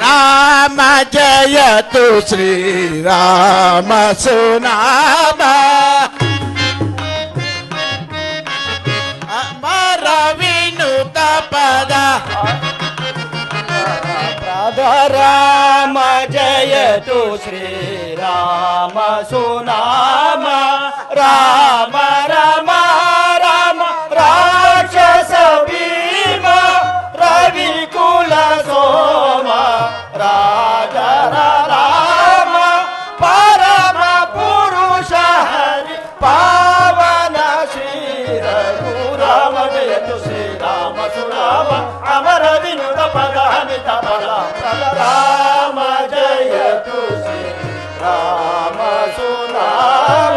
राम जयतु श्रीराम सुनाम अमर विनुत पद राम जयतु श्रीराम सुनाम राम राम राम राक्षस भीम रविकुल सोम राजा राम परम पुरुष हरि पावन श्री रघुराम जयतु श्रीराम सुनाम अमर विनुत पद हमित बल राम जयतु श्रीराम सुनाम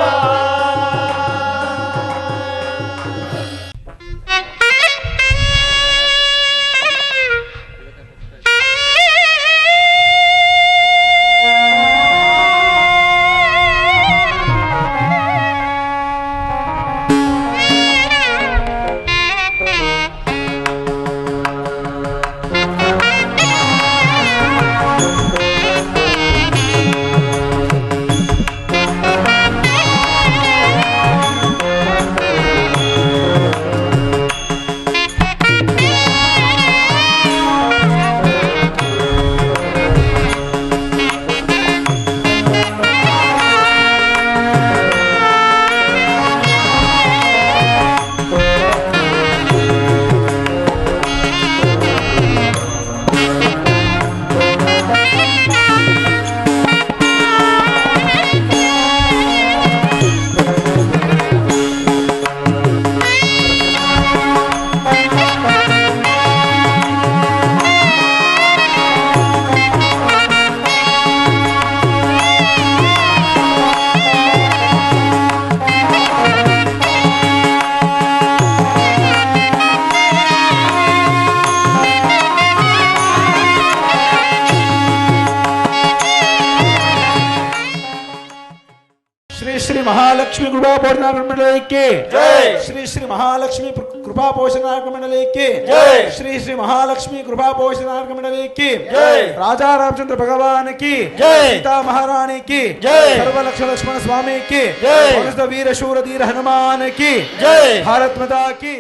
श्री महालक्ष्मी कृपा पोषणार्थ मंडल के जय। श्री श्री महालक्ष्मी कृपा पोषणार्थ मंडल के जय। श्री श्री महालक्ष्मी कृपा पोषणार्थ मंडल की जय। राजा रामचंद्र भगवान की जय। सीता महारानी की जय। सर्व लक्ष्मण स्वामी की जय। वीर शूर धीर हनुमान की जय। भारत माता की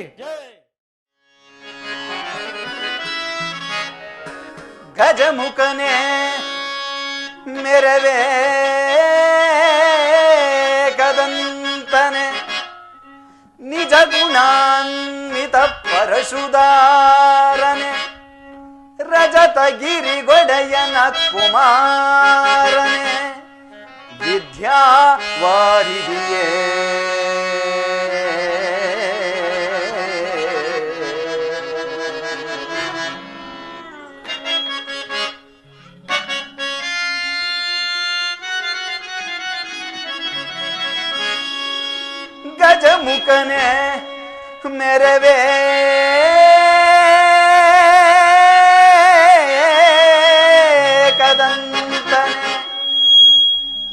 गजमुखने मेरे वे कदंतने निज गुणान्वित परशुदारने रजत गिरि गोडयन कुमारने विद्या वारिदिये गजमुखने मेरे वे कदंतने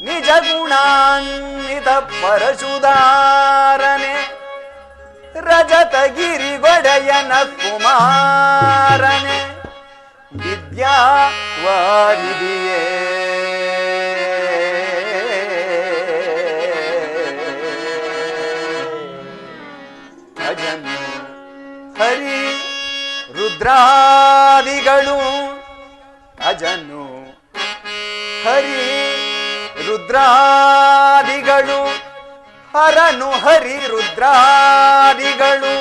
निज गुणान्वित परशुदारने रजत गिरि गोडयन कुमारने विद्या वारिदिये ಅಜನು ಹರಿ ರುದ್ರಾದಿಗಳು ಅಜನು ಹರಿ ರುದ್ರಾದಿಗಳು ಹರನು ಹರಿ ರುದ್ರಾದಿಗಳು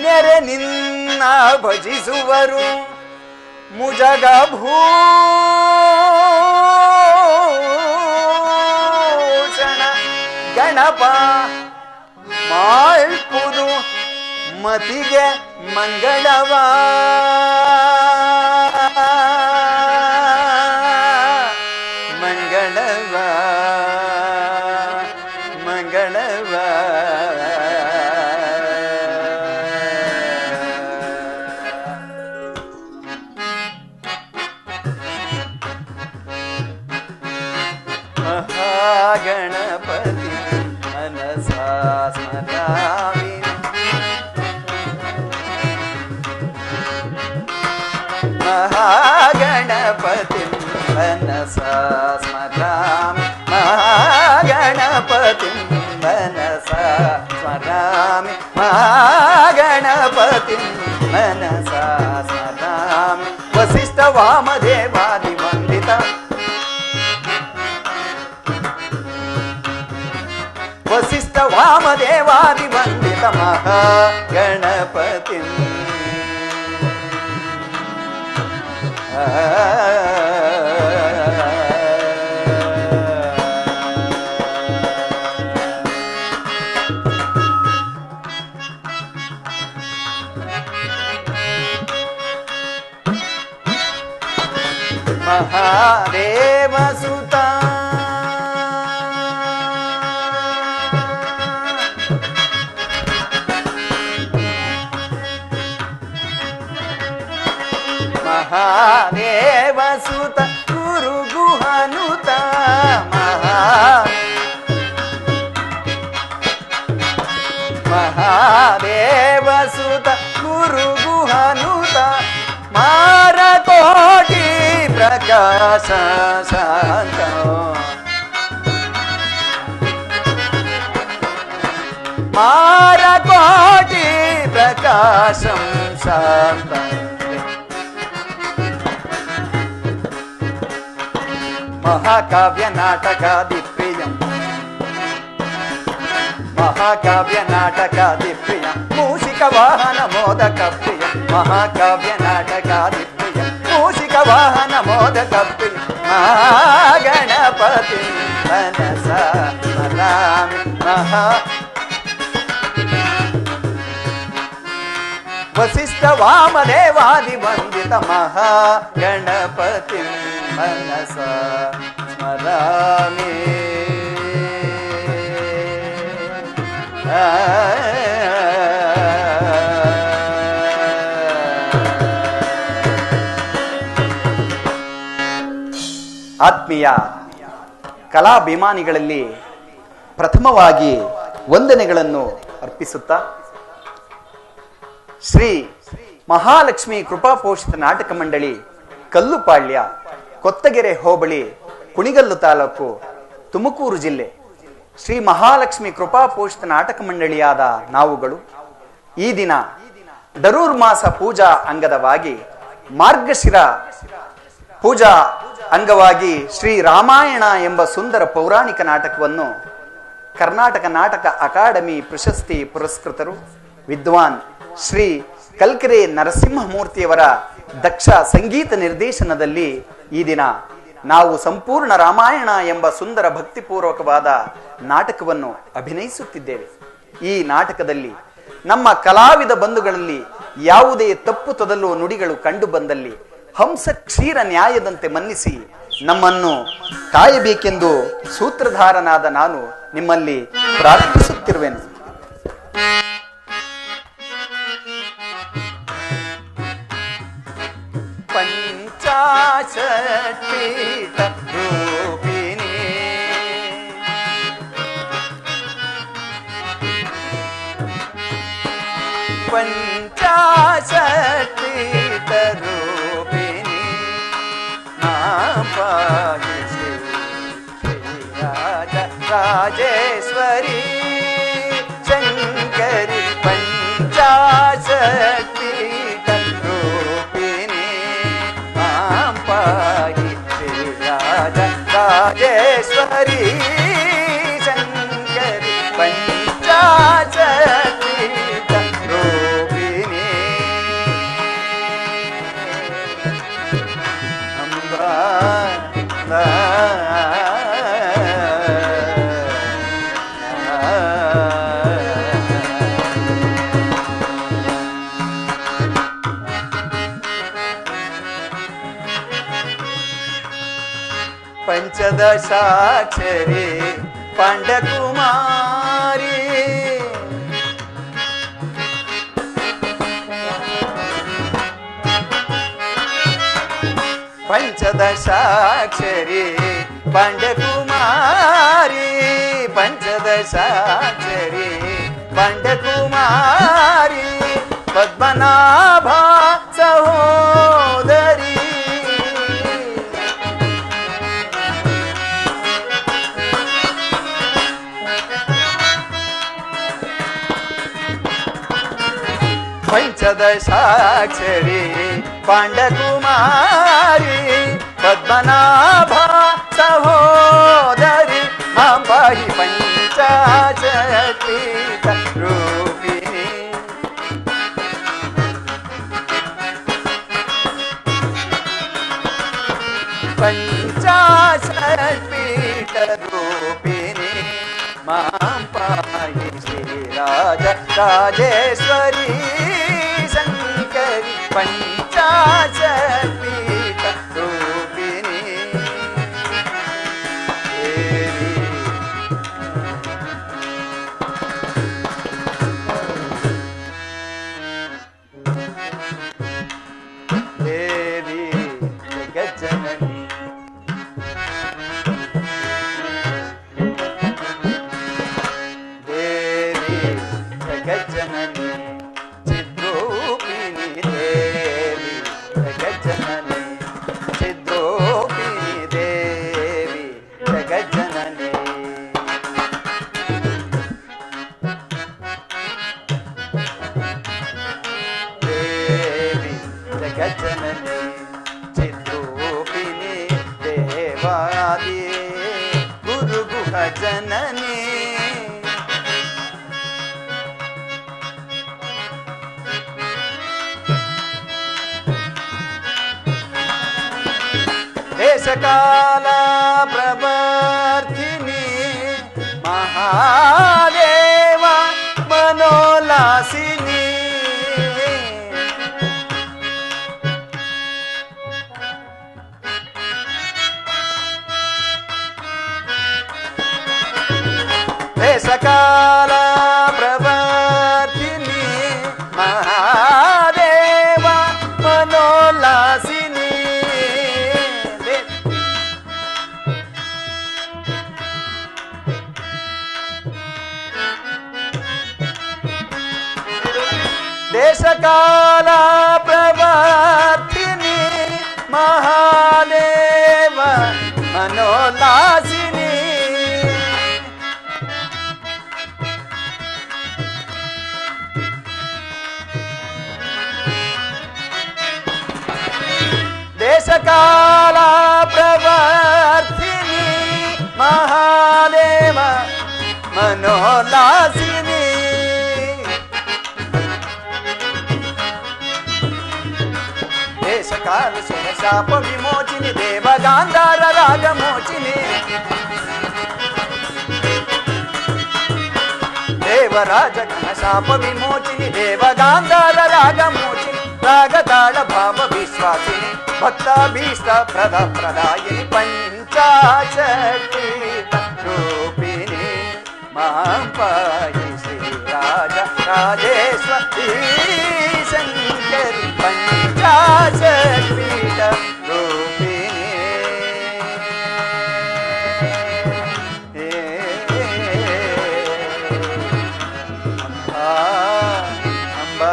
ನೆರೆ ನಿನ್ನ ಭಜಿಸುವರು ಮುಜಗ ಭೂಷಣ ಗಣಪ ಮಾಳ್ಪುದು ಮತಿಗೆ ಮಂಗಳವ ಮಂಗಳವ ಮಂಗಳವ ಮಹಾಗಣಪತಿ ಮನಸಾ ಸ್ಮರಾಮಿ ಮಹಾಗಣಪತಿ गणपतिं मनसा स्मरामि महागणपतिं मनसा स्मरामि वसिष्ठवामदेवादिवन्दित वसिष्ठवामदेवादिवन्दित महागणपतिं महादेव सुता महादेव सुत गुरु गुहानुत महादेव सुत गुरु गुहानुत मारकोटि प्रकाश शांत मारकोटि प्रकाशं शांत महाकाव्य नाटकादिप्रियं महाकाव्य नाटकादिप्रियं मूषिकवाहन मोदकप्रियं महाकाव्य नाटकादिप्रियं मूषिकवाहन मोदकप्रियं महागणपतिं मनसा स्मरामि वसिष्ठवामदेवादिवन्दित महागणपतिं मनसा स्मरामि ಆತ್ಮೀಯ ಕಲಾಭಿಮಾನಿಗಳಲ್ಲಿ ಪ್ರಥಮವಾಗಿ ವಂದನೆಗಳನ್ನು ಅರ್ಪಿಸುತ್ತಾ ಶ್ರೀ ಮಹಾಲಕ್ಷ್ಮಿ ಕೃಪಾಪೋಷಿತ ನಾಟಕ ಮಂಡಳಿ ಕಲ್ಲುಪಾಳ್ಯ ಕೊತ್ತಗೆರೆ ಹೋಬಳಿ ಕುಣಿಗಲ್ಲು ತಾಲೂಕು ತುಮಕೂರು ಜಿಲ್ಲೆ ಶ್ರೀ ಮಹಾಲಕ್ಷ್ಮಿ ಕೃಪಾಪೋಷಿತ ನಾಟಕ ಮಂಡಳಿಯಾದ ನಾವುಗಳು ಈ ದಿನ ದರೂರ್ ಮಾಸ ಪೂಜಾ ಅಂಗದವಾಗಿ ಮಾರ್ಗಶಿರ ಪೂಜಾ ಅಂಗವಾಗಿ ಶ್ರೀ ರಾಮಾಯಣ ಎಂಬ ಸುಂದರ ಪೌರಾಣಿಕ ನಾಟಕವನ್ನು ಕರ್ನಾಟಕ ನಾಟಕ ಅಕಾಡೆಮಿ ಪ್ರಶಸ್ತಿ ಪುರಸ್ಕೃತರು ವಿದ್ವಾನ್ ಶ್ರೀ ಕಲ್ಕೆರೆ ನರಸಿಂಹಮೂರ್ತಿಯವರ ದಕ್ಷ ಸಂಗೀತ ನಿರ್ದೇಶನದಲ್ಲಿ ಈ ದಿನ ನಾವು ಸಂಪೂರ್ಣ ರಾಮಾಯಣ ಎಂಬ ಸುಂದರ ಭಕ್ತಿಪೂರ್ವಕವಾದ ನಾಟಕವನ್ನು ಅಭಿನಯಿಸುತ್ತಿದ್ದೇವೆ. ಈ ನಾಟಕದಲ್ಲಿ ನಮ್ಮ ಕಲಾವಿದ ಬಂಧುಗಳಲ್ಲಿ ಯಾವುದೇ ತಪ್ಪು ತೊದಲು ನುಡಿಗಳು ಕಂಡು ಬಂದಲ್ಲಿ ಹಂಸ ಕ್ಷೀರ ನ್ಯಾಯದಂತೆ ಮನ್ನಿಸಿ ನಮ್ಮನ್ನು ಕಾಯಬೇಕೆಂದು ಸೂತ್ರಧಾರನಾದ ನಾನು ನಿಮ್ಮಲ್ಲಿ ಪ್ರಾರ್ಥಿಸುತ್ತಿರುವೆನು. पंचाशत्पीठ रूपिणी पंचाशत्पीठ रूपिणी मां पाहि श्री राजेश्वरी शंकरी पंचाशत्पीठ राजेश्वरी शंकरी पंचाशत्पीठ रूपिणी अम्बा पंचदशाक्षरी पांडकुमारी पंचदशाक्षरी पांडकुमारी पंचदशाक्षरी पांडकुमारी पद्मनाभा सहोदरी ಪೀಠದ ಸಾಕ್ಷರಿ ಪಾಂಡಕುಮಾರಿ ಪದ್ಮನಾಭ ಸಹೋದರಿ ಮಾಂಬಾಯಿ ಪಂಚಾಚಪೀಠ ರೂಪಿಣಿ ಪಂಚಾಶಪೀಠ ರೂಪಿಣಿ ಮಾಂಪಾಯಿ ಶ್ರೀರಾಜ ರಾಜೇಶ್ವರಿ ಶಂಕರಿ ಪಂಚಾಶಪೀಠ ರೂಪಿಣಿ ದೇವಿ ಜಗಜ್ಜನನಿ ಜಗಜ್ಜನನಿ ಚಿದ್ರೂಪಿಣಿ ದೇವಿ ಜಗಜ್ಜನನಿ ಚಿದ್ರೂಪಿಣಿ ದೇವಿ ಜಗಜ್ಜನನಿ ದೇವಿ ಜಗಜ್ಜನನಿ ಚಿದ್ರೂಪಿಣಿ ದೇವಾದಿ ಗುರುಗುಹ ಜನನಿ ದೇಶಕಾಲ ಪ್ರವರ್ತಿನಿ ಮಹಾದೇವ ಮನೋಲಾಸಿನಿ ದೇಶಕಾಲ ಪ್ರವರ್ತಿನಿ ಮಹಾದೇವ ಮನೋಲಾಸಿನಿ ದೇಶಕಾಲ ಪ್ರವರ್ತಿನಿ ಮಹಾದೇವ ಮನೋಲಾಸಿನಿ ದೇಶಕಾಲ ಪ್ರವರ್ತಿನಿ ಮಹಾದೇವ ಮನೋಲಾಸಿನಿ ದೇಶಕಾಲ ಸುರಶಾಪ ವಿಮೋಚಿನಿ ದೇವಗಾಂಧಾರ ರಾಗಮೋಚಿನಿ ದೇವರಾಜ ಘನಶಾಪ ವಿಮೋಚಿನಿ ದೇವಗಾಂಧಾರ ರಾಗಮೋಚಿನಿ ರಾಗತಾಳ ಭಾವ ವಿಶ್ವಾಸಿನಿ ಭಕ್ತಾಭೀಷ್ಟ ಪ್ರದಾಯಿನಿ ಪಂಚಾಚಪೀಠ ರೂಪಿಣಿ ಮಾಂಪಾಯಿ ಶ್ರೀರಾಜ ರಾಜೇಶ್ವರಿ ಶಂಕರಿ ಪಂಚಾಶಪೀಠ ರೂಪಿಣಿ ಅಂಬಾ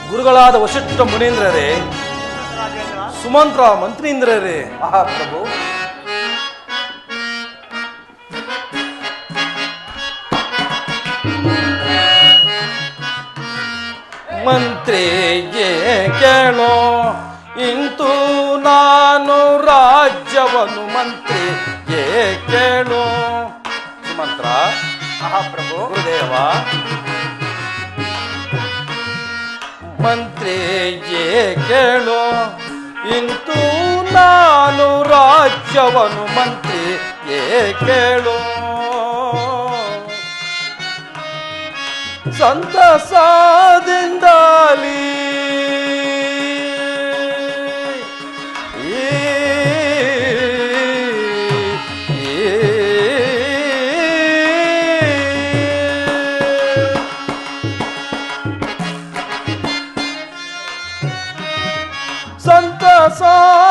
ಗುರುಗಳಾದ ವಶಿಷ್ಠ ಮುನೀಂದ್ರರೇ, ಸುಮಂತ್ರ ಮಂತ್ರೀಂದ್ರರೇ, ಮಹಾಪ್ರಭು ಮಂತ್ರಿಗೆ ಕೇಳೋ ಇಂತು ನಾನು ರಾಜ್ಯವನ್ನು ಮಂತ್ರಿಗೆ ಕೇಳೋ. ಸುಮಂತ್ರ, ಮಹಾಪ್ರಭು ಗುರುದೇವ, ಮಂತ್ರಿಗೆ ಕೇಳೋ ಇಂತು ನಾನು ರಾಜ್ಯವನ್ನು ಮಂತ್ರಿಗೆ ಕೇಳೋ. ಸಂತಸದಿಂದಲಿ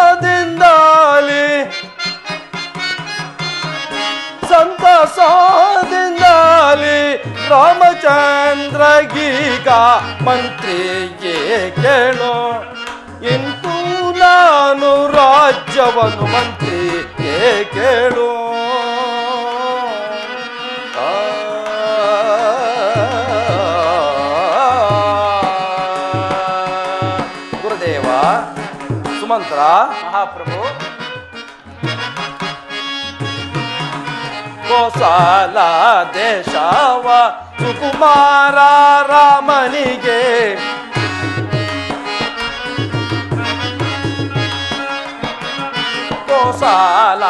ಸಂತಸದಿಂದಲಿ ಸಂತಸದಿಂದಲಿ ರಾಮಚಂದ್ರಗೀಗ ಮಂತ್ರಿಗೆ ಕೇಳೋ. ಇಂತು ನಾನು ರಾಜ್ಯವನ್ನು ಮಂತ್ರಿ ಕೇಳು ಗುರುದೇವ ಸುಮಂತ್ರ ಮಹಾಪ್ರಭು ಕೋಸಲ ದೇಶವ ಸುಕುಮಾರ ರಾಮನಿಗೆ ಕೋಸಲ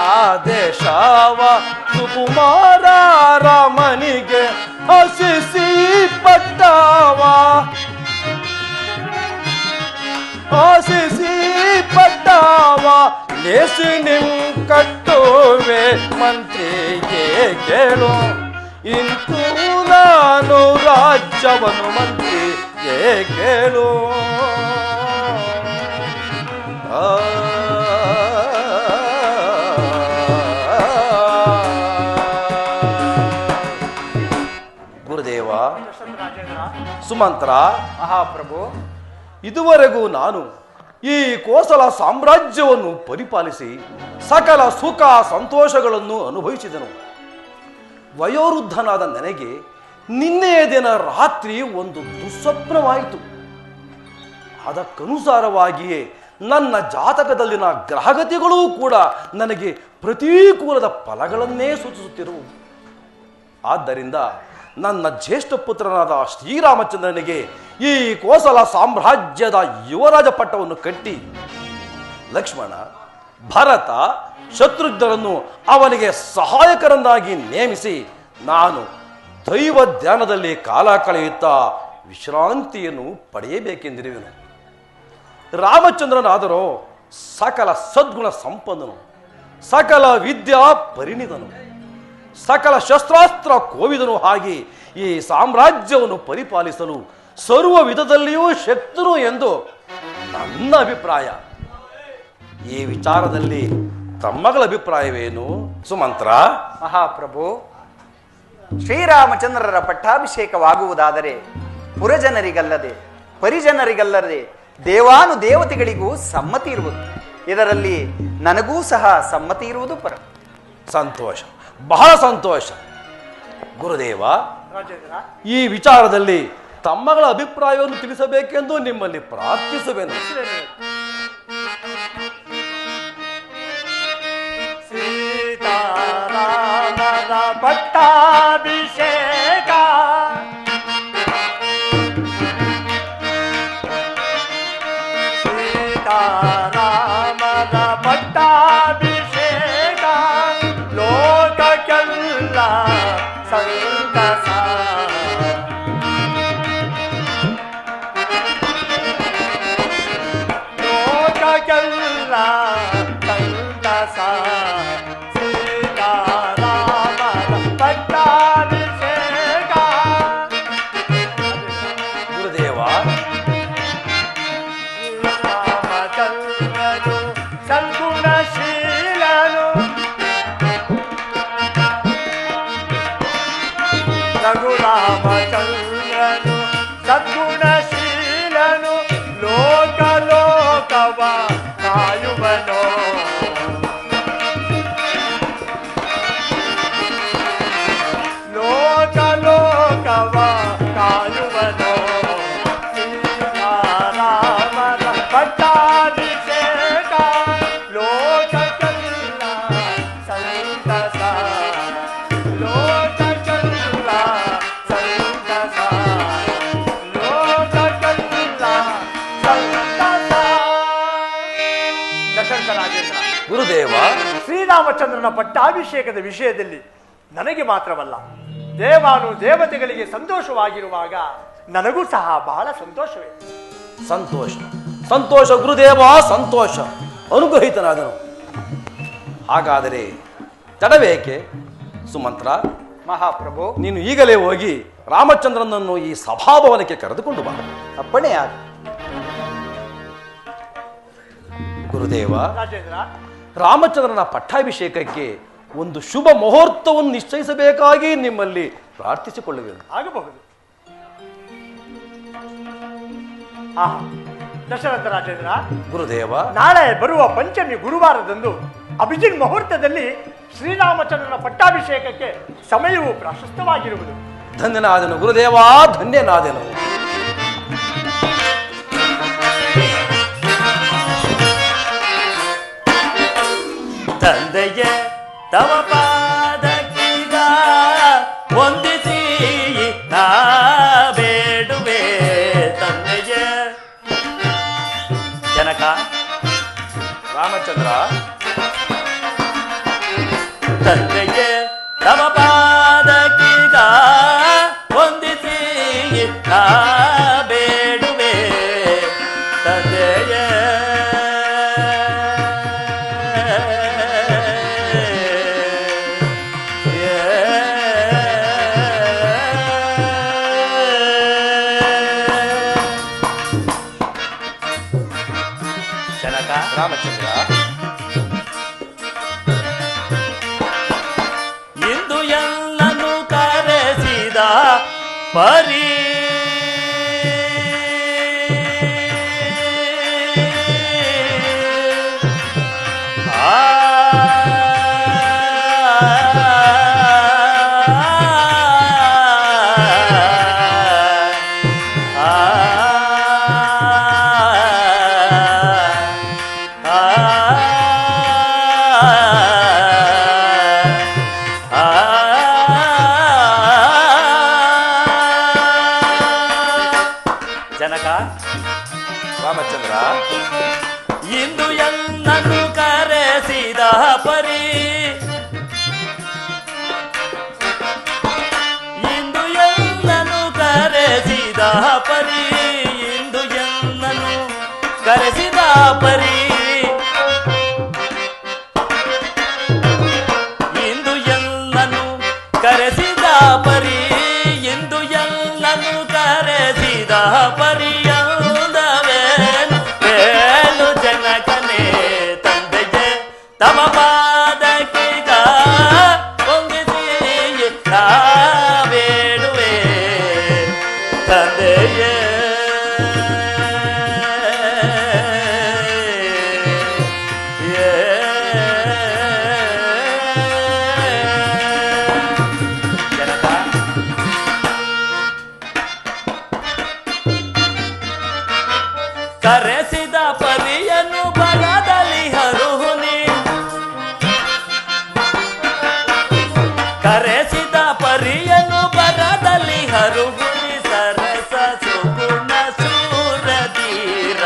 ದೇಶವ ಸುಕುಮಾರ ರಾಮನಿಗೆ ಹಸಿಸಿ ಪಟ್ಟವ ಆಶಿಸಿ ಪಟ್ಟವ ಲೇಸಿ ನಿಮ್ ಕಟ್ಟುವೆ ಮಂತ್ರಿಗೆ ಕೇಳು ಇಂತು ನಾನು ರಾಜ್ಯವನ್ನು ಮಂತ್ರಿಗೆ ಕೇಳು ಗುರುದೇವ ಸುಮಂತ್ರ ಮಹಾಪ್ರಭು ಇದುವರೆಗೂ ನಾನು ಈ ಕೋಸಲ ಸಾಮ್ರಾಜ್ಯವನ್ನು ಪರಿಪಾಲಿಸಿ ಸಕಲ ಸುಖ ಸಂತೋಷಗಳನ್ನು ಅನುಭವಿಸಿದನು. ವಯೋವೃದ್ಧನಾದ ನನಗೆ ನಿನ್ನೆಯ ದಿನ ರಾತ್ರಿ ಒಂದು ದುಸ್ವಪ್ನವಾಯಿತು. ಅದಕ್ಕನುಸಾರವಾಗಿಯೇ ನನ್ನ ಜಾತಕದಲ್ಲಿನ ಗ್ರಹಗತಿಗಳೂ ಕೂಡ ನನಗೆ ಪ್ರತಿಕೂಲದ ಫಲಗಳನ್ನೇ ಸೂಚಿಸುತ್ತಿರುವು. ಆದ್ದರಿಂದ ನನ್ನ ಜ್ಯೇಷ್ಠ ಪುತ್ರನಾದ ಶ್ರೀರಾಮಚಂದ್ರನಿಗೆ ಈ ಕೋಸಲ ಸಾಮ್ರಾಜ್ಯದ ಯುವರಾಜ ಪಟ್ಟವನ್ನು ಕಟ್ಟಿ ಲಕ್ಷ್ಮಣ, ಭರತ, ಶತ್ರುಘ್ನರನ್ನು ಅವನಿಗೆ ಸಹಾಯಕರನ್ನಾಗಿ ನೇಮಿಸಿ ನಾನು ದೈವ ಧ್ಯಾನದಲ್ಲಿ ಕಾಲ ಕಳೆಯುತ್ತಾ ವಿಶ್ರಾಂತಿಯನ್ನು ಪಡೆಯಬೇಕೆಂದಿರುವೆನು. ರಾಮಚಂದ್ರನಾದರೂ ಸಕಲ ಸದ್ಗುಣ ಸಂಪನ್ನನು, ಸಕಲ ವಿದ್ಯಾ ಪರಿಣಿತನು, ಸಕಲ ಶಸ್ತ್ರಾಸ್ತ್ರ ಕೋವಿದನು ಆಗಿ ಈ ಸಾಮ್ರಾಜ್ಯವನ್ನು ಪರಿಪಾಲಿಸಲು ಸರ್ವ ವಿಧದಲ್ಲಿಯೂ ಶಕ್ತನು ಎಂದು ನನ್ನ ಅಭಿಪ್ರಾಯ. ಈ ವಿಚಾರದಲ್ಲಿ ತಮ್ಮಗಳ ಅಭಿಪ್ರಾಯವೇನು ಸುಮಂತ್ರ? ಮಹಾಪ್ರಭು, ಶ್ರೀರಾಮಚಂದ್ರರ ಪಟ್ಟಾಭಿಷೇಕವಾಗುವುದಾದರೆ ಪುರಜನರಿಗಲ್ಲದೆ ಪರಿಜನರಿಗಲ್ಲದೆ ದೇವಾನುದೇವತೆಗಳಿಗೂ ಸಮ್ಮತಿ ಇರುವುದು. ಇದರಲ್ಲಿ ನನಗೂ ಸಹ ಸಮ್ಮತಿ ಇರುವುದು ಪರ. ಸಂತೋಷ, ಬಹಳ ಸಂತೋಷ. ಗುರುದೇವ, ಈ ವಿಚಾರದಲ್ಲಿ ತಮ್ಮಗಳ ಅಭಿಪ್ರಾಯವನ್ನು ತಿಳಿಸಬೇಕೆಂದು ನಿಮ್ಮಲ್ಲಿ ಪ್ರಾರ್ಥಿಸುವೆನು. ಸೀತಾರಾಮರ ಪಟ್ಟಾಭಿಷೇಕ ಸೀತಾರಾಮರ ಪಟ್ಟಾಭಿಷೇಕ ಲೋಕಕ್ಕೆಲ್ಲ ಸಂತಸ ಲೋಕಕ್ಕೆಲ್ಲ ಸಂತಸ ಸೀತಾರಾಮರ ಪಟ್ಟಾಭಿಷೇಕ. ಗುರುದೇವ, ಶ್ರೀರಾಮಚಂದ್ರನು ಸದ್ಗುಣಶೀಲನು ರಘುರಾಮಚಂದ್ರನು ಸದ್ಗುಣಶೀಲನು ಲೋಕ ಲೋಕವ ಕಾಯುವನೋ ಲೋಕ ಲೋಕವ ಕಾಯುವನೋ ಸೀತಾರಾಮರ ಪಟ್ಟಾಭಿಷೇಕ ಲೋಕಕ್ಕೆಲ್ಲ ಸಂತಸ ಲೋಕಕ್ಕೆಲ್ಲ ಸಂತಸ ಲೋಕಕ್ಕೆಲ್ಲ ಸಂತಸ. ದಶರಥ ರಾಜೇಂದ್ರ, ಗುರುದೇವ, ಶ್ರೀರಾಮಚಂದ್ರನ ಪಟ್ಟಾಭಿಷೇಕದ ವಿಷಯದಲ್ಲಿ ನನಗೆ ಮಾತ್ರವಲ್ಲ ದೇವಾನು ದೇವತೆಗಳಿಗೆ ಸಂತೋಷವಾಗಿರುವಾಗ ನನಗೂ ಸಹ ಬಹಳ ಸಂತೋಷವೇ. ಸಂತೋಷ ಸಂತೋಷ ಗುರುದೇವ, ಸಂತೋಷ. ಅನುಗ್ರಹಿತನಾದನು. ಹಾಗಾದರೆ ತಡವೇಕೆ ಸುಮಂತ್ರ? ಮಹಾಪ್ರಭು, ನೀನು ಈಗಲೇ ಹೋಗಿ ರಾಮಚಂದ್ರನನ್ನು ಈ ಸಭಾಭವನಕ್ಕೆ ಕರೆದುಕೊಂಡು ಬಾ. ಅಪ್ಪಣೆಯಾಗ. ಗುರುದೇವ, ರಾಜೇಂದ್ರ, ರಾಮಚಂದ್ರನ ಪಟ್ಟಾಭಿಷೇಕಕ್ಕೆ ಒಂದು ಶುಭ ಮುಹೂರ್ತವನ್ನು ನಿಶ್ಚಯಿಸಬೇಕಾಗಿ ನಿಮ್ಮಲ್ಲಿ ಪ್ರಾರ್ಥಿಸಿಕೊಳ್ಳುವೆನು. ಆಗಬಹುದು. ಆಹಾ, ದಶರಥ ರಾಜೇಂದ್ರ, ಗುರುದೇವ. ನಾಳೆ ಬರುವ ಪಂಚಮಿ ಗುರುವಾರದಂದು ಅಭಿಜಿನ್ ಮುಹೂರ್ತದಲ್ಲಿ ಶ್ರೀರಾಮಚಂದ್ರನ ಪಟ್ಟಾಭಿಷೇಕಕ್ಕೆ ಸಮಯವು ಪ್ರಶಸ್ತವಾಗಿರುವುದು. ಧನ್ಯನಾದನು ಗುರುದೇವ, ಧನ್ಯನಾದನು. ತಂದೆಯ ತವ ಪಾದಕ್ಕೀಗ ವಂದಿಸಿ ನಾ ಬೇಡುವೆ. ತಂದೆಯ ಜನಕ ರಾಮಚಂದ್ರ, ತಂದೆಯ ತವ ಪಾದಕ್ಕೀಗ ವಂದಿಸಿ ನಾ ಬೇಡುವೆ. ತಂದೆಯ ರಾಮಚಂದ್ರ, ಇಂದು ಎಲ್ಲನೂ ಕರೆಸಿದ ಪರಿ ಜನಕ ರಾಮಚಂದ್ರ, ಇಂದು ಎಲ್ಲನೂ ಕರೆಸಿದ ಪರಿ, ಇಂದು ಎಲ್ಲನೂ ಕರೆಸಿದ ಪರಿ, ಇಂದು ಎಲ್ಲನೂ ಕರೆಸಿದ ಪರಿ, ಇಂದು ಎಲ್ಲನೂ ಕರೆಸಿದ ಪರಿ, ಇಂದು ಎಲ್ಲನೂ ಕರೆಸಿದ ಪರಿಯಂದವೇನು ಹೇಳು ಜನಕನೇ. ತಂದೆಗೆ ತಮ ಪಾದಕ್ಕೀಗ ವಂದಿಸಿ ನಾ ಬೇಡುವೆ. ತಂದೆಯೇ ಜನಕ ಕರೆಸಿದ ಪರಿಯನ್ನು ಬರದಲ್ಲಿ ಹರುಹುನಿ, ಕರೆಸಿದ ಪರಿಯನ್ನು ಬರದಲ್ಲಿ ಹರುಹುನಿ. ಸರಸ ಸುಗುಣ ಶೂರಧೀರ,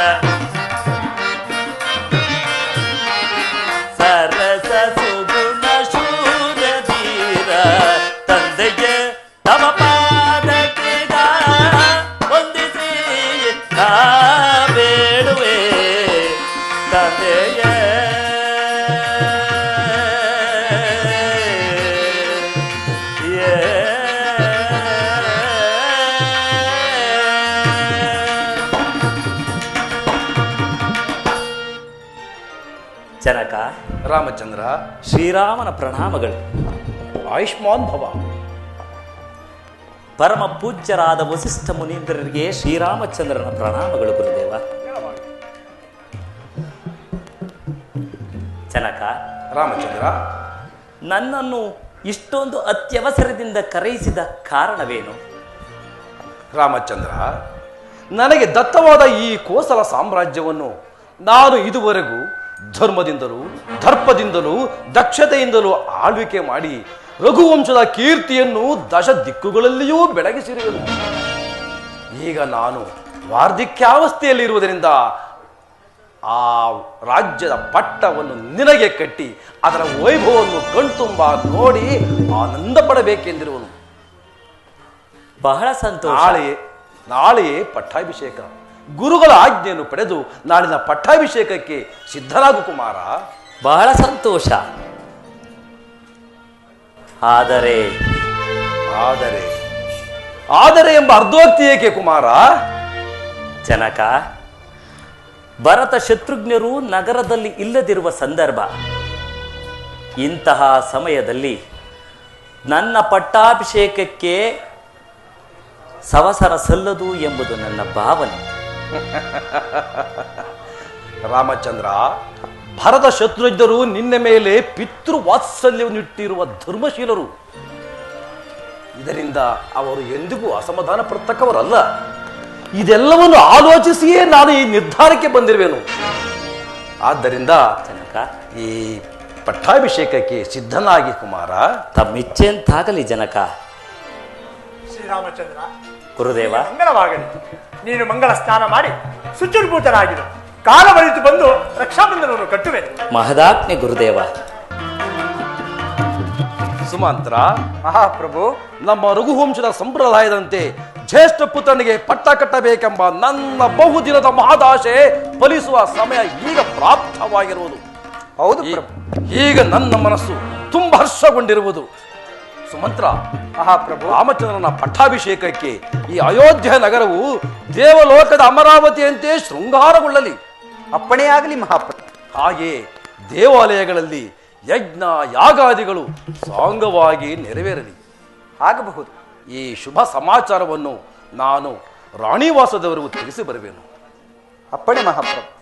ಸರಸ ಸುಗುಣ ಶೂರಧೀರ. ತಂದೆಗೆ ತಮ ಪಾದಕ್ಕೀಗ ವಂದಿಸಿ ನಾ ಬೇಡುವೆ. ತಂದೆಯ ಜನಕ ರಾಮಚಂದ್ರ, ಶ್ರೀರಾಮನ ಪ್ರಣಾಮಗಳು. ಆಯುಷ್ಮಾನ್ ಭವ. ಪರಮ ಪೂಜ್ಯರಾದ ವಸಿಷ್ಠ ಮುನೀಂದ್ರರಿಗೆ ಶ್ರೀರಾಮಚಂದ್ರನ ಪ್ರಣಾಮಗಳು ಗುರುದೇವ. ಜನಕ ರಾಮಚಂದ್ರ, ನನ್ನನ್ನು ಇಷ್ಟೊಂದು ಅತ್ಯವಸರದಿಂದ ಕರೆಯಿಸಿದ ಕಾರಣವೇನು? ರಾಮಚಂದ್ರ, ನನಗೆ ದತ್ತವಾದ ಈ ಕೋಸಲ ಸಾಮ್ರಾಜ್ಯವನ್ನು ನಾನು ಇದುವರೆಗೂ ಧರ್ಮದಿಂದಲೂ ದರ್ಪದಿಂದಲೂ ದಕ್ಷತೆಯಿಂದಲೂ ಆಳ್ವಿಕೆ ಮಾಡಿ ರಘುವಂಶದ ಕೀರ್ತಿಯನ್ನು ದಶ ದಿಕ್ಕುಗಳಲ್ಲಿಯೂ ಬೆಳಗಿಸಿರುವೆನು. ಈಗ ನಾನು ವಾರ್ಧಿಕ್ಯಾವಸ್ಥೆಯಲ್ಲಿರುವುದರಿಂದ ಆ ರಾಜ್ಯದ ಪಟ್ಟವನ್ನು ನಿನಗೆ ಕಟ್ಟಿ ಅದರ ವೈಭವವನ್ನು ಕಣ್ತುಂಬ ನೋಡಿ ಆನಂದ ಪಡಬೇಕೆಂದಿರುವನು. ಬಹಳ ಸಂತೋಷ. ನಾಳೆಯೇ ಪಟ್ಟಾಭಿಷೇಕ. ಗುರುಗಳ ಆಜ್ಞೆಯನ್ನು ಪಡೆದು ನಾಳಿನ ಪಟ್ಟಾಭಿಷೇಕಕ್ಕೆ ಸಿದ್ಧರಾಗು ಕುಮಾರ. ಬಹಳ ಸಂತೋಷ. ಆದರೆ ಆದರೆ ಆದರೆ ಎಂಬ ಅರ್ಧೋಕ್ತಿ ಏಕೆ ಕುಮಾರ? ಜನಕ, ಭರತ ಶತ್ರುಘ್ನರು ನಗರದಲ್ಲಿ ಇಲ್ಲದಿರುವ ಸಂದರ್ಭ. ಇಂತಹ ಸಮಯದಲ್ಲಿ ನನ್ನ ಪಟ್ಟಾಭಿಷೇಕಕ್ಕೆ ಸವಸರ ಸಲ್ಲದು ಎಂಬುದು ನನ್ನ ಭಾವನೆ. ರಾಮಚಂದ್ರ, ಭರತ ಶತ್ರುಘ್ನರು ನಿನ್ನ ಮೇಲೆ ಪಿತೃ ವಾತ್ಸಲ್ಯವನ್ನು ಇಟ್ಟಿರುವ ಧರ್ಮಶೀಲರು. ಇದರಿಂದ ಅವರು ಎಂದಿಗೂ ಅಸಮಾಧಾನ ಪಡ್ತಕ್ಕವರಲ್ಲ. ಇದೆಲ್ಲವನ್ನು ಆಲೋಚಿಸಿಯೇ ನಾನು ಈ ನಿರ್ಧಾರಕ್ಕೆ ಬಂದಿರುವೆನು. ಆದ್ದರಿಂದ ಜನಕ, ಈ ಪಟ್ಟಾಭಿಷೇಕಕ್ಕೆ ಸಿದ್ಧನಾಗಿ ಕುಮಾರ. ತಮ್ಮಿಚ್ಛೆಯಂತಾಗಲಿ ಜನಕ. ಶ್ರೀರಾಮಚಂದ್ರ, ಗುರುದೇವ, ಮಂಗಳವಾಗಲಿ. ನೀನು ಮಂಗಳ ಸ್ನಾನ ಮಾಡಿ ಶುಚಿರ್ಭೂತನಾಗಿರು. ಕಾಲ ಬಳಿತು ಬಂದು ರಕ್ಷಾಬಂಧನವನ್ನು ಕಟ್ಟುವೆ. ಮಹದಾಜ್ಞೆ ಗುರುದೇವ. ಸುಮಂತ್ರ, ಮಹಾಪ್ರಭು, ನಮ್ಮ ರಘುವಂಶದ ಸಂಪ್ರದಾಯದಂತೆ ಜ್ಯೇಷ್ಠ ಪುತ್ರನಿಗೆ ಪಟ್ಟ ಕಟ್ಟಬೇಕೆಂಬ ನನ್ನ ಬಹುದಿನದ ಮಹದಾಶೆ ಫಲಿಸುವ ಸಮಯ ಈಗ ಪ್ರಾಪ್ತವಾಗಿರುವುದು. ಹೌದು ಈ- ಪ್ರಭು. ಈಗ ನನ್ನ ಮನಸ್ಸು ತುಂಬ ಹರ್ಷಗೊಂಡಿರುವುದು. ಸುಮಂತ್ರ, ಮಹಾಪ್ರಭು, ರಾಮಚಂದ್ರನ ಪಟ್ಟಾಭಿಷೇಕಕ್ಕೆ ಈ ಅಯೋಧ್ಯ ನಗರವು ದೇವಲೋಕದ ಅಮರಾವತಿಯಂತೆ ಶೃಂಗಾರಗೊಳ್ಳಲಿ. ಅಪ್ಪಣೆಯಾಗಲಿ ಮಹಾಪ್ರಭು. ಹಾಗೆ ದೇವಾಲಯಗಳಲ್ಲಿ ಯಜ್ಞ ಯಾಗಾದಿಗಳು ಸಾಂಗವಾಗಿ ನೆರವೇರಲಿ. ಆಗಬಹುದು. ಈ ಶುಭ ಸಮಾಚಾರವನ್ನು ನಾನು ರಾಣಿವಾಸದವರೆಗೂ ತಿಳಿಸಿ ಬರುವೆನು. ಅಪ್ಪಣೆ ಮಹಾಪ್ರಭು.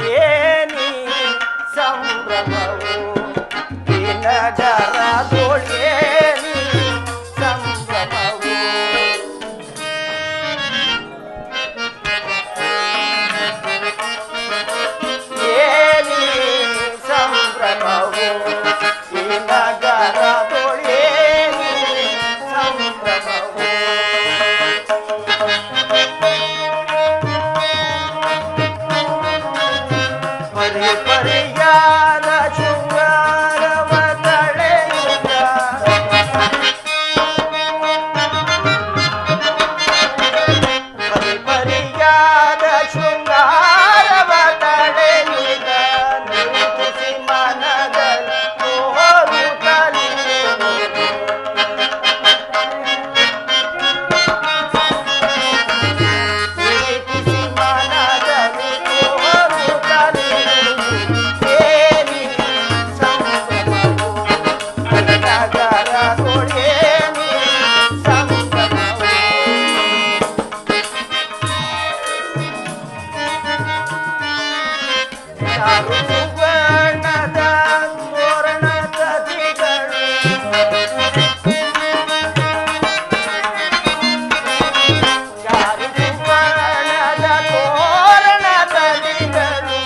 ಏನಿ ಸಂಭ್ರಮವು ದಿನಜರದೊಳೇನಿ ಸಂಭ್ರಮವು ಏನಿ ಸಂಭ್ರಮವು ದಿನಜರದೊಳೇನಿ ಸಂಭ್ರಮವು ಪರಿಪರಿಯಾದ ಶೃಂಗಾರವ ತಳೆಯುತ್ತ ಪರಿಪರಿಯಾದ ಶೃಂಗಾರವ ತಳೆಯುತ್ತ ನಿರುತಿಸಿ ಮನದಲ್ಲಿ ತೋರುತ್ತಲಿರುವುದು. ನಿರುತಿಸಿ ಮನದಲ್ಲಿ ತೋರುತ್ತಲಿರುವುದು. ಏನಿ ಸಂಭ್ರಮವು ನಗರದೊಳೇನಿ ಸಂಭ್ರಮವು. ಚಾರು ಸುವರ್ಣದ ತೋರಣ ತದಿಗಳು ಚಾರು ಸುವರ್ಣದ ತೋರಣ ತದಿಗಳು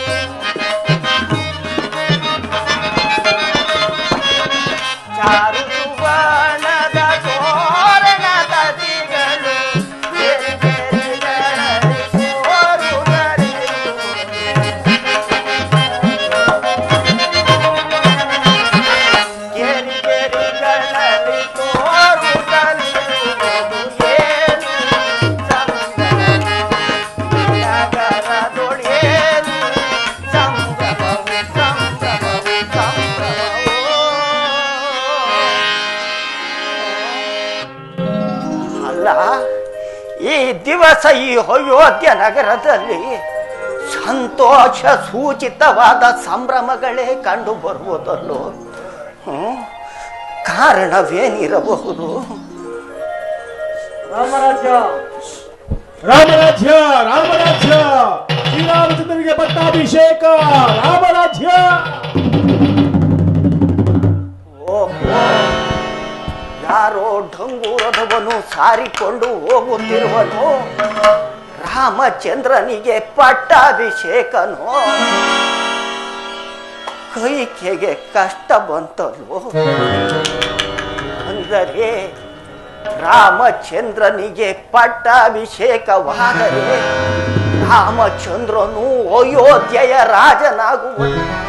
ಚಾರು ಸುವರ್ಣದ ತೋರಣ ತದಿಗಳು ಬೇರೆ ಬೇರೆಗಳಲ್ಲಿ ತೋರುತ್ತಲಿರುವುದು. ಗೆರಿ ಗೆರಿಗಳಲ್ಲಿ ತೋರುತ್ತಲಿರುವುದು. ಏನು ಸಂಭ್ರಮವು ನಗರದೊಳೇನು ಸಂಭ್ರಮವು ಸಂಭ್ರಮವು ಸಂಭ್ರಮವು. ಅಲ್ಲ, ಈ ದಿವಸ ಈ ಅಯೋಧ್ಯ ನಗರದಲ್ಲಿ ಸಂತೋಷ ಸೂಚಿತವಾದ ಸಂಭ್ರಮಗಳೇ ಕಂಡು ಬರುವುದಲ್ಲೋ. ಕಾರಣವೇನಿರಬಹುದು? ರಾಮರಾಜ್ಯ ರಾಮರಾಜ್ಯ ಶ್ರೀರಾಮಚಂದ್ರನಿಗೆ ಪಟ್ಟಾಭಿಷೇಕ ರಾಮರಾಜ್ಯ. ಓಹೋ, ಯಾರೋ ಡಂಗೂರದವನು ಸಾರಿಕೊಂಡು ಹೋಗುತ್ತಿರುವನು. ರಾಮಚಂದ್ರನಿಗೆ ಪಟ್ಟಾಭಿಷೇಕನೋ? ಕೈಕೆಗೆ ಕಷ್ಟ ಬಂತಲ್ವೋ? ಅಂದರೆ ರಾಮಚಂದ್ರನಿಗೆ ಪಟ್ಟಾಭಿಷೇಕವಾದರೆ ರಾಮಚಂದ್ರನು ಅಯೋಧ್ಯೆಯ ರಾಜನಾಗುವನು.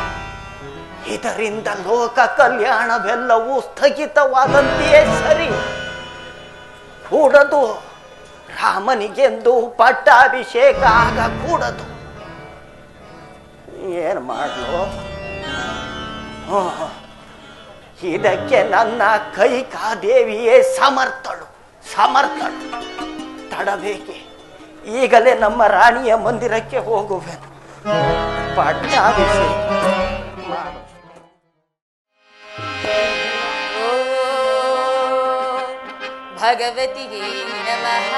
ಇದರಿಂದ ಲೋಕ ಕಲ್ಯಾಣವೆಲ್ಲವೂ ಸ್ಥಗಿತವಾದಂತೆಯೇ ಸರಿ. ಕೂಡದು, ರಾಮನಿಗೆಂದು ಪಟ್ಟಾಭಿಷೇಕ ಆಗಕೂಡದು. ಏನು ಮಾಡಲು? ಇದಕ್ಕೆ ನನ್ನ ಕೈಕಾದೇವಿಯೇ ಸಮರ್ಥಳು. ತಡಬೇಕೆ? ಈಗಲೇ ನಮ್ಮ ರಾಣಿಯ ಮಂದಿರಕ್ಕೆ ಹೋಗುವೆನು. ಪಟ್ಟಾಭಿಷೇಕ ಮಾಡು. ಭಗವತಿಗೆ ನಮಃ.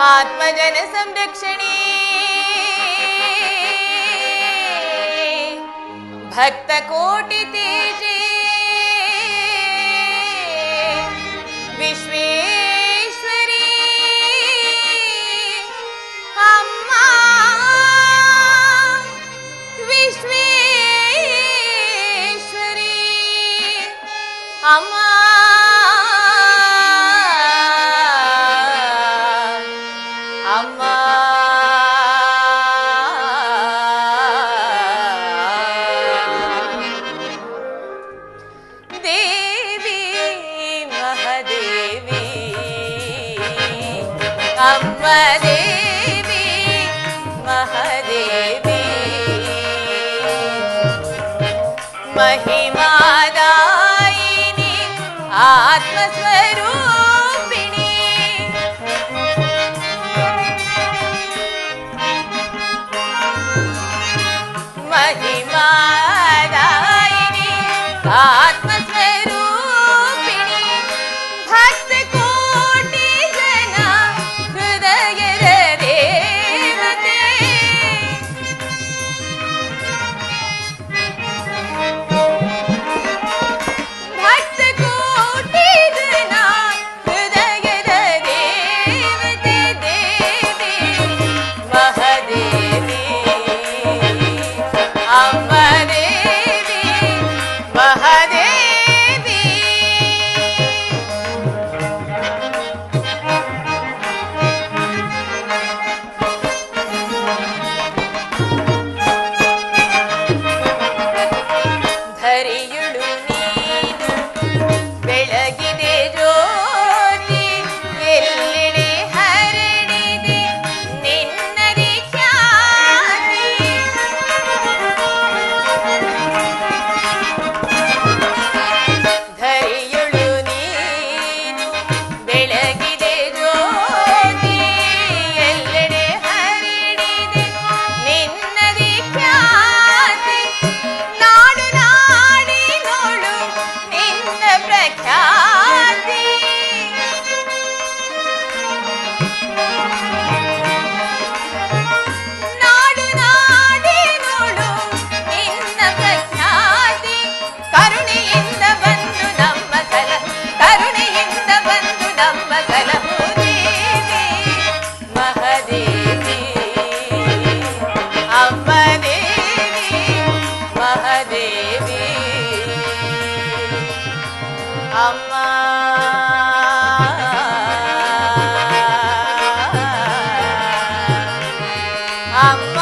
ಆತ್ಮಜನ ಸಂರಕ್ಷಣೆ ಭಕ್ತ ಕೋಟಿ ತೇಜೆ ವಿಶ್ವೇಶ್ವರಿ ಅಮ್ಮ ವಿಶ್ವೇಶ್ವರಿ ಅಮ್ಮ ಅಮ್ಮ ದೇವಿ ಮಹಾದೇವಿ ಅಮ್ಮ ದೇವಿ ಮಹಾದೇವಿ ಮಹಿಮಾದಾಯಿನಿ ಆತ್ಮಸ್ವರೂಪಿಣಿ महिमादायिनी आत्मस्वरूपिणी भक्त कोटि जन हृदयद देवते भक्त कोटि जन हृदयद देवते देवी महादेवी ಅಮ್ಮ ದೇವಿ ಮಹಾದೇವಿ ಧರಿಯುಳು ನೀನು ಬೆಳಗಿದೆ ಜ್ಯೋತಿ ಎಲ್ಲೆಡೆ ಹರಡಿದೆ ನಿನ್ನದಿ ಖ್ಯಾತಿ ಧರಿಯುಳು ನೀನು ಬೆಳಗಿದೆ ಜ್ಯೋತಿ ಎಲ್ಲೆಡೆ ಹರಡಿದೆ ನಿನ್ನದಿ ಖ್ಯಾತಿ ನಾಡು ನಾಡಿನೋಳು ನಿನ್ನ ಪ್ರಖ್ಯಾತಿ ನಾಡು ನಾಡಿನೋಳು ನಿನ್ನ ಪ್ರಖ್ಯಾತಿ ಕರುಣೆಯಿಂದ ಬಂದು ನಮ್ಮ ಕರುಣೆಯಿಂದ ಬಂದು ನಮ್ಮ ಸಲಹು ದೇವಿ ಮಹಾದೇವಿ ಅಮ್ಮ ದೇವಿ ಮಹಾದೇವಿ ಅಮ್ಮ ಅಮ್ಮ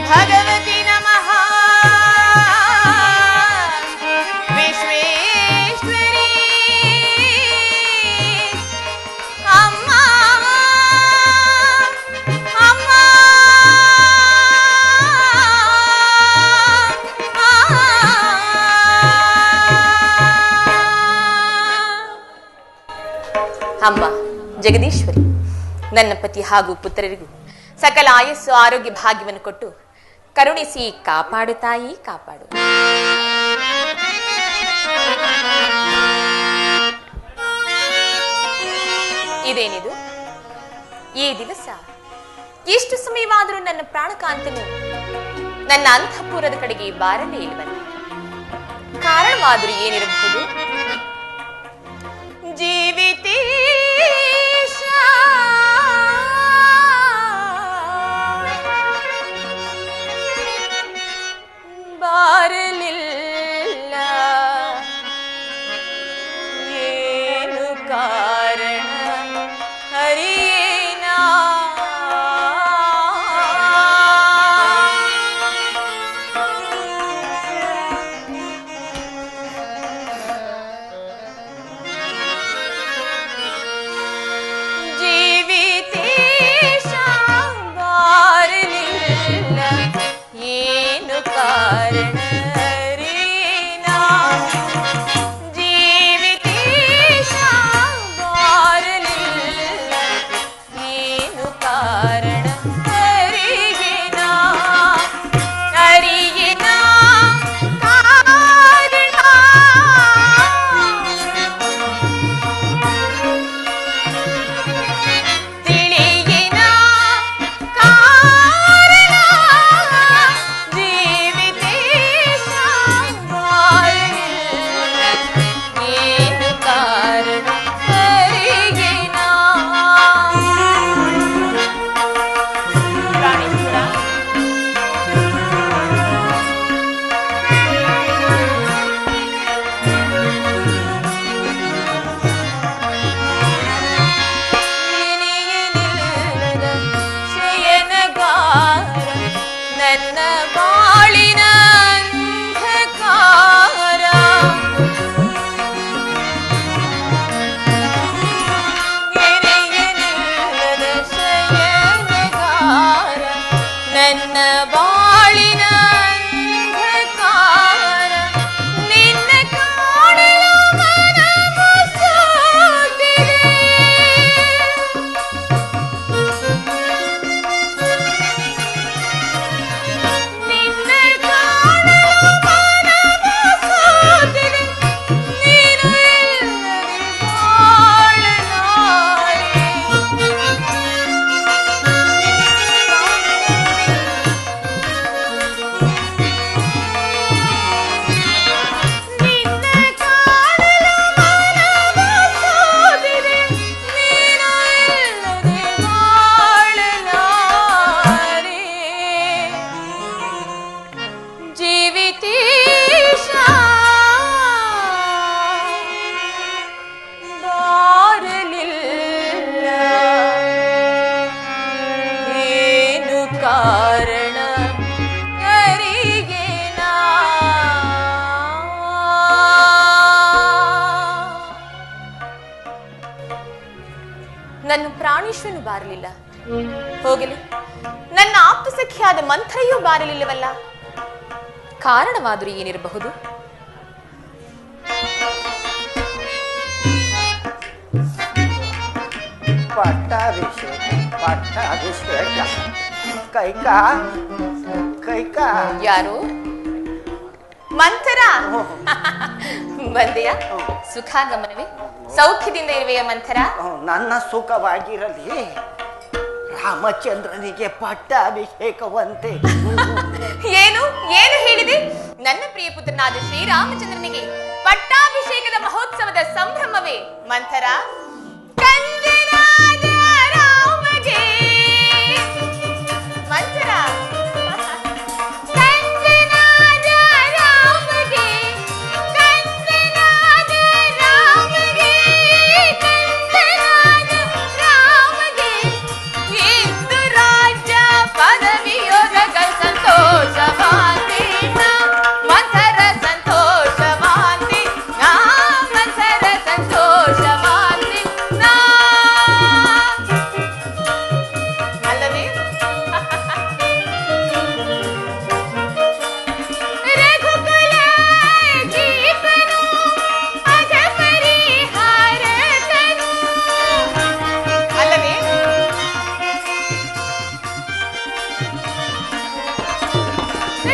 ಭಗವತಿ ನಮಃ ವಿಶ್ವೇಶ್ವರಿ ಅಮ್ಮ ಅಮ್ಮ ಅಮ್ಮ ಜಗದೀಶ್ವರಿ ನನ್ನ ಪತಿ ಹಾಗೂ ಪುತ್ರರಿಗೂ ಸಕಲ ಆಯಸ್ಸು ಆರೋಗ್ಯ ಭಾಗ್ಯವನ್ನು ಕೊಟ್ಟು ಕರುಣಿಸಿ ಕಾಪಾಡು ತಾಯಿ ಕಾಪಾಡು. ಇದೇನಿದು ಈ ದಿವಸ ಎಷ್ಟು ಸಮಯವಾದರೂ ನನ್ನ ಪ್ರಾಣಕಾಂತನು ನನ್ನ ಅಂತಃಪುರದ ಕಡೆಗೆ ಬಾರಲೇ ಇಲ್ಲವಲ್ಲ. ಕಾರಣವಾದರೂ ಏನಿರಬಹುದು? ಜೀವಿತೇಶ ಬಾರಲಿಲ್ಲ, ಏನು ಕಾರಣ ಹರಿಯೇನಾ? ಕಾರಣ ಅರಿಗೆನಾ. ನನ್ನ ಪ್ರಾಣೇಶ್ವರನು ಬಾರಲಿಲ್ಲ, ಹೋಗಲಿ ನನ್ನ ಆಪ್ತ ಸಖಿಯಾದ ಮಂಥರೆಯೂ ಬಾರಲಿಲ್ಲವಲ್ಲ. ಕಾರಣವಾದರೂ ಏನಿರಬಹುದು? ಪಟ್ಟಾಭಿಷೇಕ ಕೈಕಾ ಕೈಕಾ. ಯಾರು? ಮಂಥರ ಬಂದೆಯಾ? ಸುಖಾಗಮನವೇ? ಸೌಖ್ಯದಿಂದ ಇರುವೆಯ ಮಂಥರ? ನನ್ನ ಸುಖವಾಗಿರಲಿ. ರಾಮಚಂದ್ರನಿಗೆ ಪಟ್ಟಾಭಿಷೇಕವಂತೆ. ಏನು ಏನು ಹೇಳಿದೆ? ನನ್ನ ಪ್ರಿಯ ಪುತ್ರನಾದ ಶ್ರೀರಾಮಚಂದ್ರನಿಗೆ ಪಟ್ಟಾಭಿಷೇಕದ ಮಹೋತ್ಸವದ ಸಂಭ್ರಮವೇ ಮಂಥರ? ಕಂದನಾದ ರಾಮಗೆ ಮಂಥರ, ಕಂದನಾದ ರಾಮಗೆ, ಕಂದನಾದ ರಾಮಗೆ, ಕಂದನಾದ ರಾಮಗೆ ಇಂದು ರಾಜ್ಯ ಪದವಿಯೊರಗ ಸಂತೋಷವಾಂತಿ ಮಂಥರ ಸಂತೋಷವಾಂತಿ ನಾ ಮಂಥರ ಸಂತೋಷವಾಂತಿ ನಾ. ಅಲ್ಲವೇ? ರಘುಕುಲ ಜೀವನು ಅಜ ಪರಿಹಾರಕನು ಅಲ್ಲವೇ?